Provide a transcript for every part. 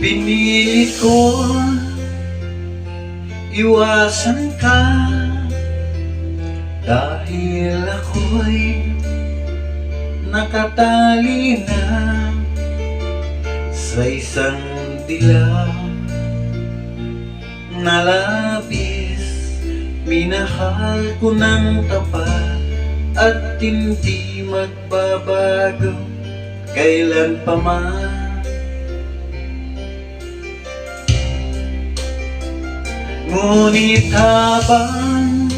Pinili ko iwasan ka dahil ako'y nakatali na sa isang dilaw na labis. Minahal ko ng tapat at hindi magbabago kailan pa man. Ngunit habang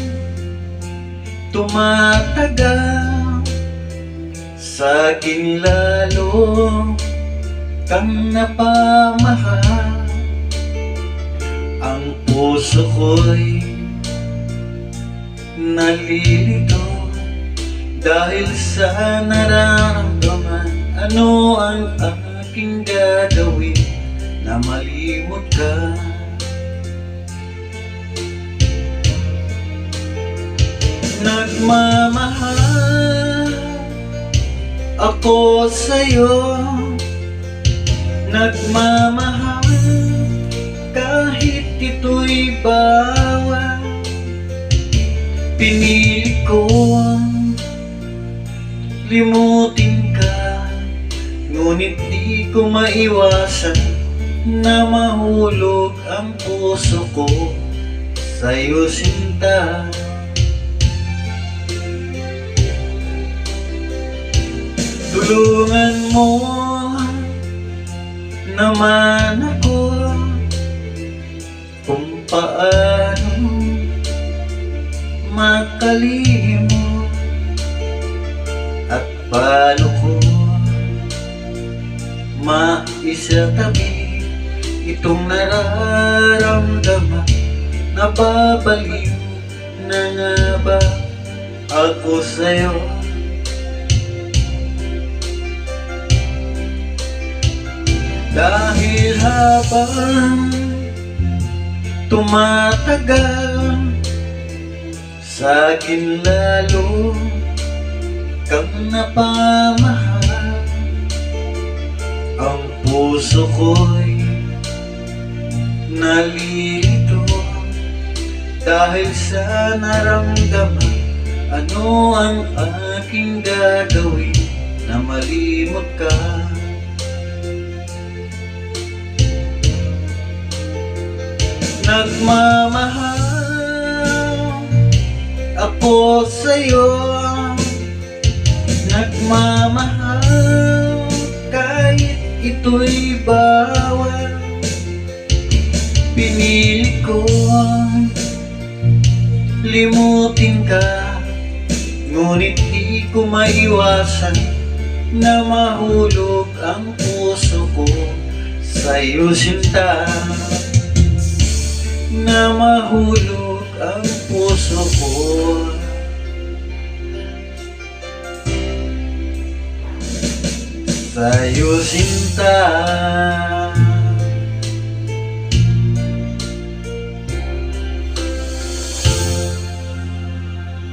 tumatagal, sa'kin lalo kang napamahal. Ang puso ko'y nalilito dahil sa nararamdaman. Ano ang aking gagawin na malimot ka? Nagmamahal ako sa'yo, nagmamahal kahit ito'y bawal. Pinili ko limutin ka, ngunit di ko maiwasan na mahulog ang puso ko sa'yo, sinta. Tulungan mo naman ako kung paano makalimot at paano ko maisatabi itong nararamdaman. Nababaliw na nga ba ako sa'yo? Dahil habang tumatagal, sa'kin lalo kang napamahal. Ang puso ko'y nalilito dahil sa naramdaman. Ano ang aking gagawin na malimot ka? Nagmamahal ako sa'yo, nagmamahal kahit ito'y bawal. Pinili ko limutin ka, ngunit di ko maiwasan na mahulog ang puso ko sa'yo, sinta. Na mahulog ang puso ko sa'yo, sinta.